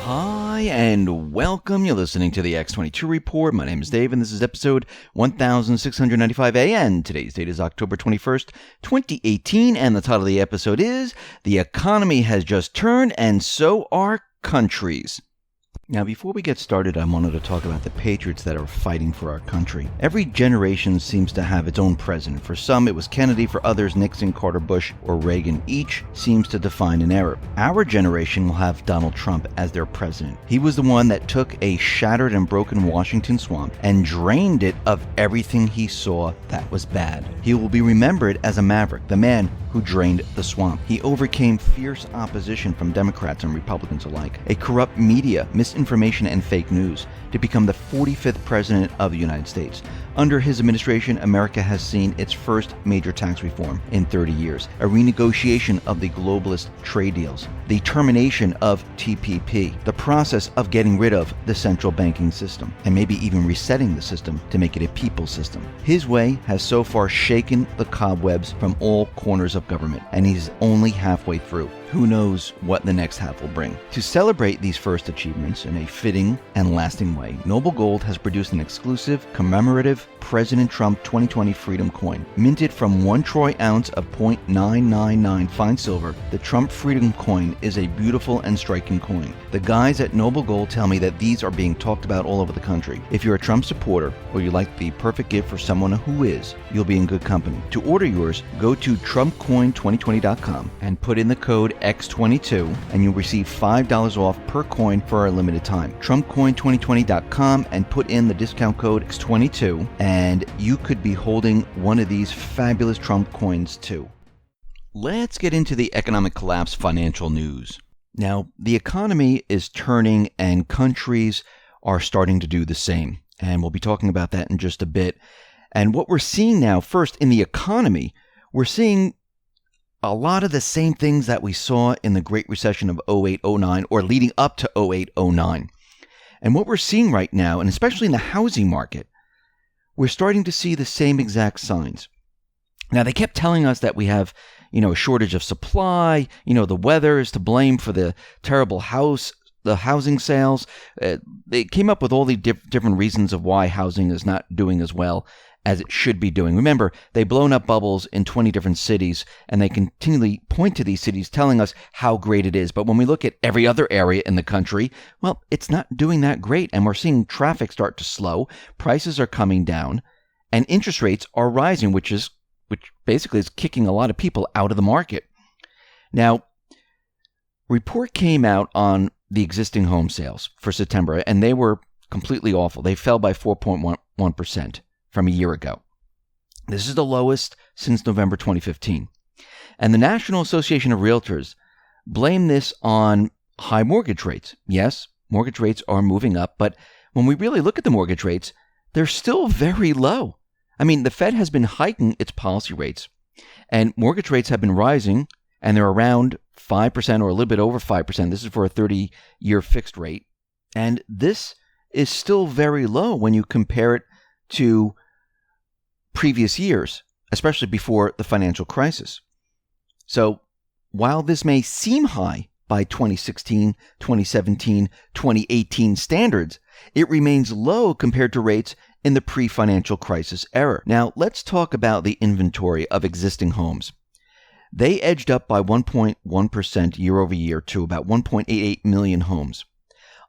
Hi, and welcome. You're listening to the X22 Report. My name is Dave, and this is episode 1695 and today's date is October 21st, 2018, and the title of the episode is The Economy Has Just Turned, and So Are Countries. Now, before we get started, I wanted to talk about the patriots that are fighting for our country. Every generation seems to have its own president. For some, it was Kennedy. For others, Nixon, Carter, Bush, or Reagan. Each seems to define an era. Our generation will have Donald Trump as their president. He was the one that took a shattered and broken Washington swamp and drained it of everything he saw that was bad. He will be remembered as a maverick, the man who drained the swamp. He overcame fierce opposition from Democrats and Republicans alike, a corrupt media, misinformation, and fake news to become the 45th president of the United States. Under his administration, America has seen its first major tax reform in 30 years, a renegotiation of the globalist trade deals, the termination of TPP, the process of getting rid of the central banking system, and maybe even resetting the system to make it a people system. His way has so far shaken the cobwebs from all corners of government, and he's only halfway through. Who knows what the next half will bring? To celebrate these first achievements in a fitting and lasting way, Noble Gold has produced an exclusive commemorative President Trump 2020 Freedom Coin. Minted from 1 troy ounce of .999 fine silver, the Trump Freedom Coin is a beautiful and striking coin. The guys at Noble Gold tell me that these are being talked about all over the country. If you're a Trump supporter or you like the perfect gift for someone who is, you'll be in good company. To order yours, go to TrumpCoin2020.com and put in the code X22 and you'll receive $5 off per coin for a limited time. TrumpCoin2020.com and put in the discount code X22 and you could be holding one of these fabulous Trump coins too. Let's get into the economic collapse financial news. Now, the economy is turning and countries are starting to do the same. And we'll be talking about that in just a bit. And what we're seeing now, first in the economy, we're seeing a lot of the same things that we saw in the Great Recession of 08-09 or leading up to 08-09. And what we're seeing right now, and especially in the housing market, we're starting to see the same exact signs. Now, they kept telling us that we have, a shortage of supply, the weather is to blame for the terrible housing sales. They came up with all the different reasons of why housing is not doing as well as it should be doing. Remember, they've blown up bubbles in 20 different cities, and they continually point to these cities telling us how great it is. But when we look at every other area in the country, well, it's not doing that great. And we're seeing traffic start to slow, prices are coming down, and interest rates are rising, which basically is kicking a lot of people out of the market. Now, report came out on the existing home sales for September, and they were completely awful. They fell by 4.1% from a year ago. This is the lowest since November 2015. And the National Association of Realtors blame this on high mortgage rates. Yes, mortgage rates are moving up, but when we really look at the mortgage rates, they're still very low. I mean, the Fed has been hiking its policy rates, and mortgage rates have been rising, and they're around 5% or a little bit over 5%. This is for a 30-year fixed rate. And this is still very low when you compare it to previous years, especially before the financial crisis. So while this may seem high by 2016, 2017, 2018 standards, it remains low compared to rates in the pre-financial crisis era. Now, let's talk about the inventory of existing homes. They edged up by 1.1% year over year to about 1.88 million homes.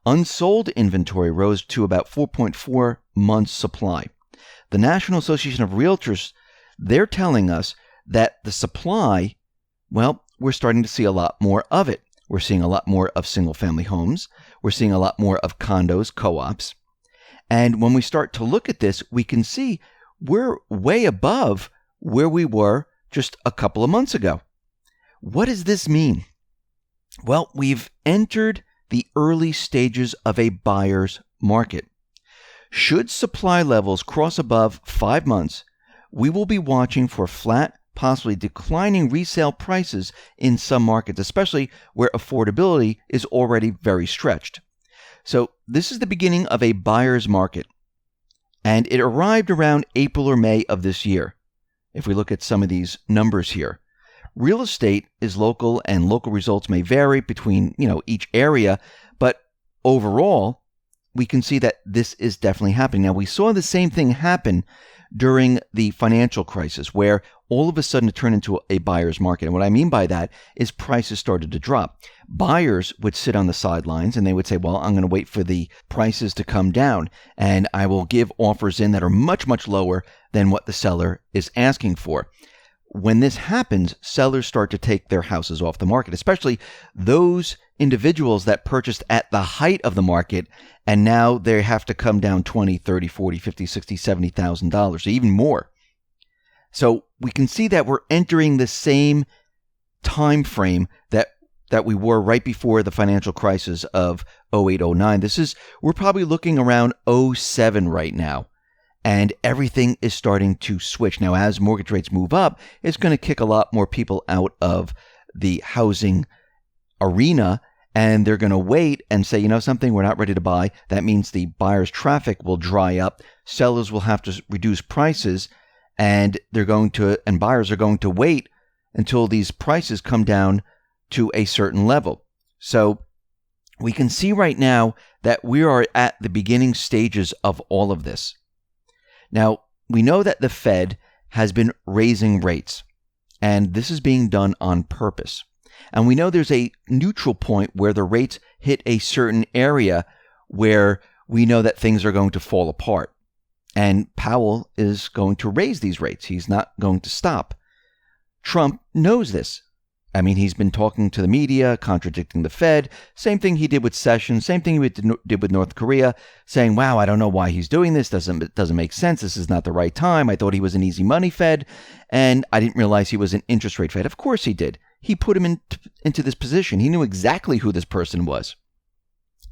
Unsold inventory rose to about 4.4 months supply. The National Association of Realtors, they're telling us that the supply, well, we're starting to see a lot more of it. We're seeing a lot more of single-family homes. We're seeing a lot more of condos, co-ops. And when we start to look at this, we can see we're way above where we were just a couple of months ago. What does this mean? Well, we've entered the early stages of a buyer's market. Should supply levels cross above 5 months, we will be watching for flat, possibly declining resale prices in some markets, especially where affordability is already very stretched. So this is the beginning of a buyer's market, and it arrived around April or May of this year. If we look at some of these numbers here, real estate is local, and local results may vary between, each area, but overall, we can see that this is definitely happening. Now, we saw the same thing happen during the financial crisis, where all of a sudden it turned into a buyer's market. And what I mean by that is prices started to drop. Buyers would sit on the sidelines and they would say, well, I'm going to wait for the prices to come down, and I will give offers in that are much, much lower than what the seller is asking for. When this happens, sellers start to take their houses off the market, especially those individuals that purchased at the height of the market, and now they have to come down $20, $30, $40, $50, $60, $70,000, even more. So we can see that we're entering the same time frame that we were right before the financial crisis of 08, 09. We're probably looking around 07 right now. And everything is starting to switch. Now, as mortgage rates move up, it's going to kick a lot more people out of the housing arena, and they're going to wait and say, you know something, we're not ready to buy. That means the buyer's traffic will dry up. Sellers will have to reduce prices, and buyers are going to wait until these prices come down to a certain level. So we can see right now that we are at the beginning stages of all of this. Now, we know that the Fed has been raising rates, and this is being done on purpose. And we know there's a neutral point where the rates hit a certain area where we know that things are going to fall apart. And Powell is going to raise these rates. He's not going to stop. Trump knows this. I mean, he's been talking to the media, contradicting the Fed. Same thing he did with Sessions. Same thing he did with North Korea, saying, wow, I don't know why he's doing this. It doesn't make sense. This is not the right time. I thought he was an easy money Fed, and I didn't realize he was an interest rate Fed. Of course he did. He put him into this position. He knew exactly who this person was.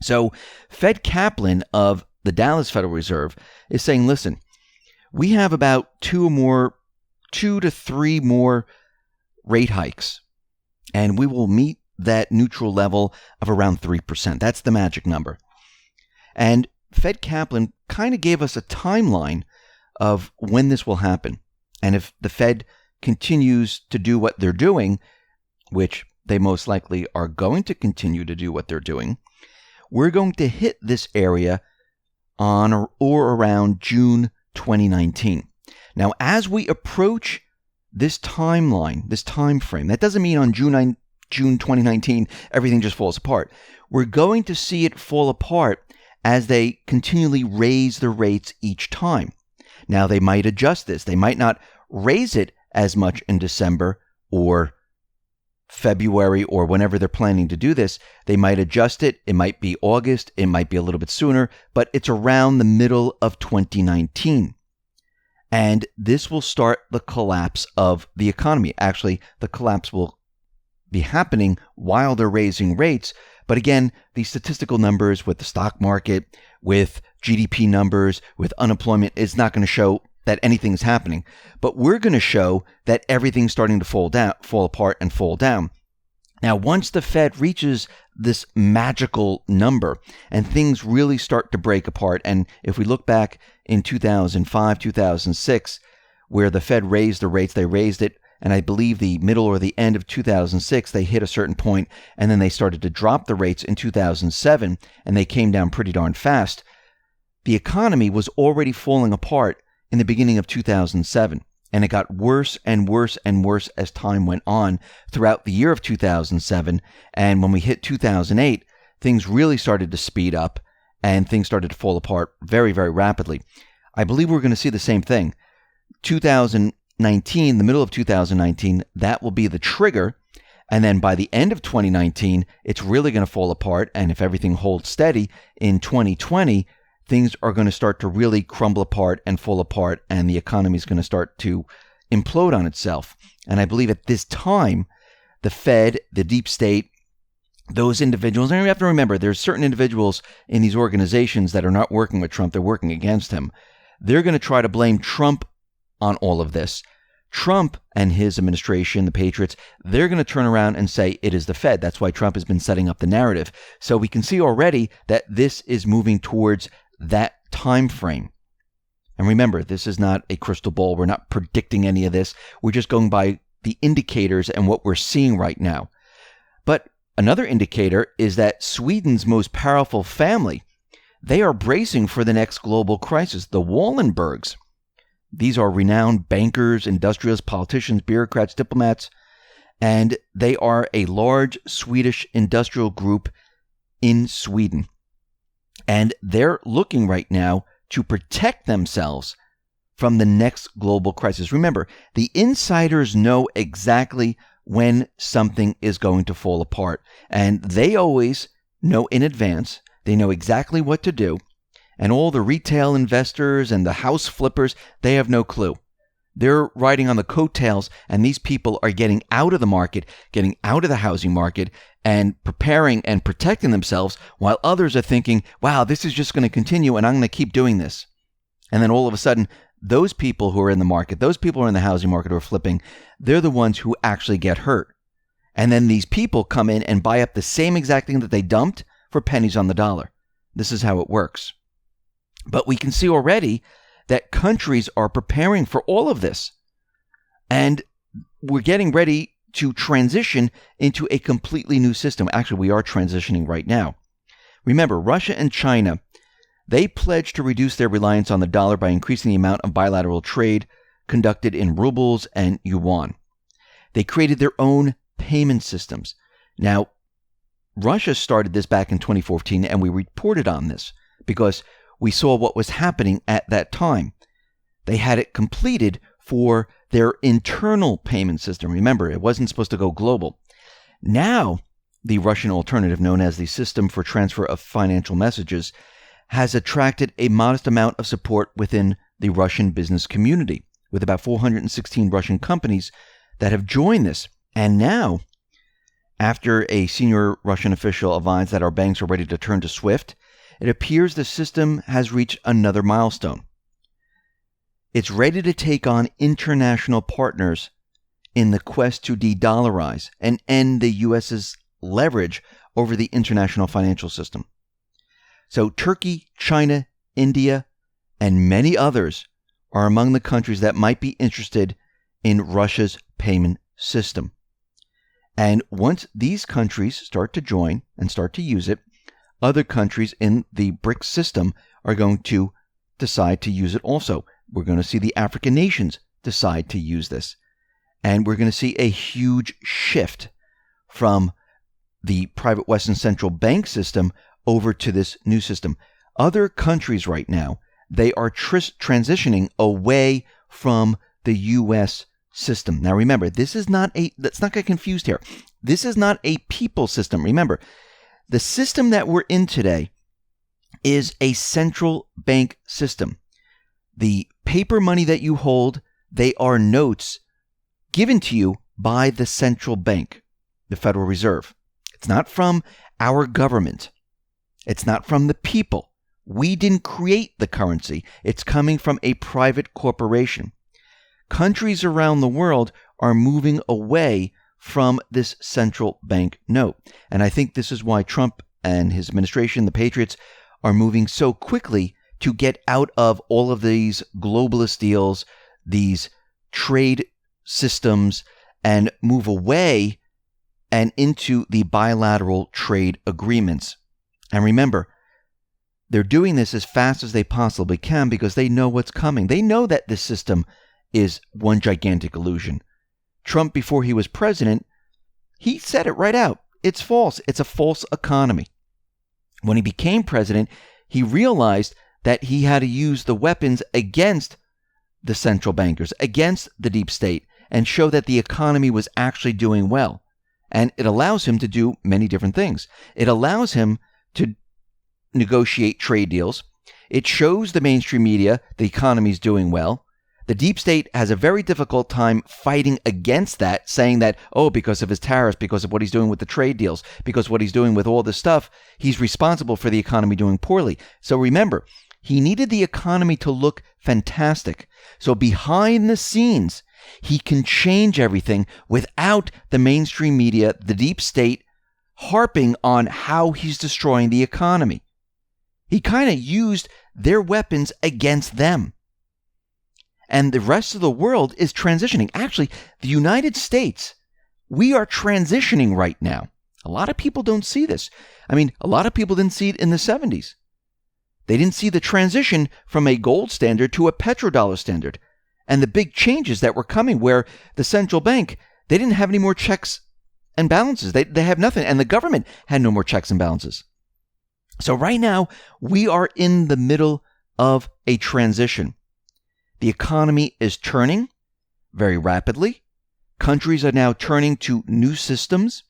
So Fed Kaplan of the Dallas Federal Reserve is saying, listen, we have about 2 to 3 more rate hikes, and we will meet that neutral level of around 3%. That's the magic number. And Fed Kaplan kind of gave us a timeline of when this will happen. And if the Fed continues to do what they're doing, which they most likely are going to continue to do what they're doing, we're going to hit this area on or around June 2019. Now, as we approach this timeline, this time frame, that doesn't mean on June 2019 everything just falls apart. We're going to see it fall apart as they continually raise the rates each time. Now, they might adjust this. They might not raise it as much in December or February or whenever they're planning to do this. They might adjust it. It might be August. It might be a little bit sooner, but it's around the middle of 2019. And this will start the collapse of the economy. Actually, the collapse will be happening while they're raising rates. But again, the statistical numbers with the stock market, with GDP numbers, with unemployment, is not going to show that anything's happening. But we're going to show that everything's starting to fall apart and fall down. Now, once the Fed reaches this magical number and things really start to break apart, and if we look back in 2005, 2006, where the Fed raised the rates, they raised it, and I believe the middle or the end of 2006, they hit a certain point, and then they started to drop the rates in 2007, and they came down pretty darn fast. The economy was already falling apart in the beginning of 2007. And it got worse and worse and worse as time went on throughout the year of 2007. And when we hit 2008, things really started to speed up and things started to fall apart very, very rapidly. I believe we're going to see the same thing. 2019, the middle of 2019, that will be the trigger. And then by the end of 2019, it's really going to fall apart. And if everything holds steady in 2020, things are going to start to really crumble apart and fall apart, and the economy is going to start to implode on itself. And I believe at this time, the Fed, the deep state, those individuals, and you have to remember, there's certain individuals in these organizations that are not working with Trump, they're working against him. They're going to try to blame Trump on all of this. Trump and his administration, the Patriots, they're going to turn around and say it is the Fed. That's why Trump has been setting up the narrative. So we can see already that this is moving towards that time frame. And remember, this is not a crystal ball. We're not predicting any of this. We're just going by the indicators and what we're seeing right now. But Another indicator is that Sweden's most powerful family, they are bracing for the next global crisis. The Wallenbergs, these are renowned bankers, industrialists, politicians, bureaucrats, diplomats, and they are a large Swedish industrial group in Sweden. And they're looking right now to protect themselves from the next global crisis. Remember, the insiders know exactly when something is going to fall apart, and they always know in advance. They know exactly what to do, and all the retail investors and the house flippers, they have no clue. They're riding on the coattails, and these people are getting out of the market, getting out of the housing market, and preparing and protecting themselves, while others are thinking, wow, this is just going to continue, and I'm going to keep doing this. And then all of a sudden, those people who are in the market, those people who are in the housing market who are flipping, they're the ones who actually get hurt. And then these people come in and buy up the same exact thing that they dumped for pennies on the dollar. This is how it works. But we can see already that countries are preparing for all of this. And we're getting ready to transition into a completely new system. Actually, we are transitioning right now. Remember, Russia and China, they pledged to reduce their reliance on the dollar by increasing the amount of bilateral trade conducted in rubles and yuan. They created their own payment systems. Now, Russia started this back in 2014, and we reported on this because we saw what was happening at that time. They had it completed for their internal payment system. Remember, it wasn't supposed to go global. Now, the Russian alternative, known as the System for Transfer of Financial Messages, has attracted a modest amount of support within the Russian business community, with about 416 Russian companies that have joined this. And now, after a senior Russian official advised that our banks are ready to turn to SWIFT, it appears the system has reached another milestone. It's ready to take on international partners in the quest to de-dollarize and end the U.S.'s leverage over the international financial system. So Turkey, China, India, and many others are among the countries that might be interested in Russia's payment system. And once these countries start to join and start to use it, other countries in the BRICS system are going to decide to use it also. We're going to see the African nations decide to use this. And we're going to see a huge shift from the private Western central bank system over to this new system. Other countries right now, they are transitioning away from the U.S. system. Now remember, let's not get confused here. This is not a people system. Remember, the system that we're in today is a central bank system. The paper money that you hold, they are notes given to you by the central bank, the Federal Reserve. It's not from our government. It's not from the people. We didn't create the currency. It's coming from a private corporation. Countries around the world are moving away from this central bank note. And I think this is why Trump and his administration, the Patriots, are moving so quickly to get out of all of these globalist deals, these trade systems, and move away and into the bilateral trade agreements. And remember, they're doing this as fast as they possibly can because they know what's coming. They know that this system is one gigantic illusion. Trump, before he was president, he said it right out. It's false. It's a false economy. When he became president, he realized that he had to use the weapons against the central bankers, against the deep state, and show that the economy was actually doing well. And it allows him to do many different things. It allows him to negotiate trade deals. It shows the mainstream media the economy is doing well. The deep state has a very difficult time fighting against that, saying that, oh, because of his tariffs, because of what he's doing with the trade deals, because of what he's doing with all this stuff, he's responsible for the economy doing poorly. So remember, he needed the economy to look fantastic. So behind the scenes, he can change everything without the mainstream media, the deep state, harping on how he's destroying the economy. He kind of used their weapons against them. And the rest of the world is transitioning. Actually, the United States, we are transitioning right now. A lot of people don't see this. I mean, a lot of people didn't see it in the 70s. They didn't see the transition from a gold standard to a petrodollar standard and the big changes that were coming where the central bank, they didn't have any more checks and balances. They have nothing. And the government had no more checks and balances. So right now, we are in the middle of a transition. The economy is turning very rapidly. Countries are now turning to new systems,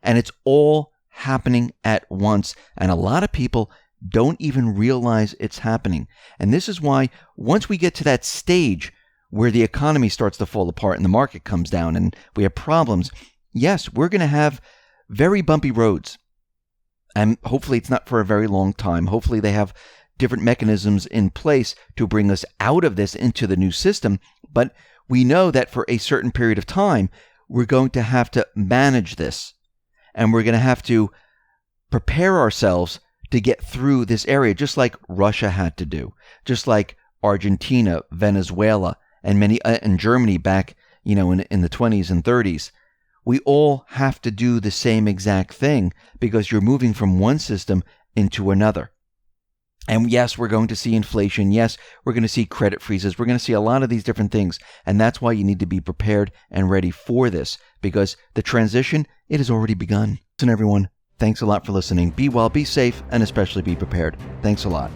and it's all happening at once. And a lot of people don't even realize it's happening. And this is why once we get to that stage where the economy starts to fall apart and the market comes down and we have problems, yes, we're going to have very bumpy roads. And hopefully it's not for a very long time. Hopefully they have different mechanisms in place to bring us out of this into the new system. But we know that for a certain period of time, we're going to have to manage this. And we're going to have to prepare ourselves to get through this area, just like Russia had to do, just like Argentina, Venezuela, and many and Germany back, in the 20s and 30s. We all have to do the same exact thing because you're moving from one system into another. And yes, we're going to see inflation. Yes, we're going to see credit freezes. We're going to see a lot of these different things. And that's why you need to be prepared and ready for this because the transition, it has already begun. Listen, everyone, thanks a lot for listening. Be well, be safe, and especially be prepared. Thanks a lot.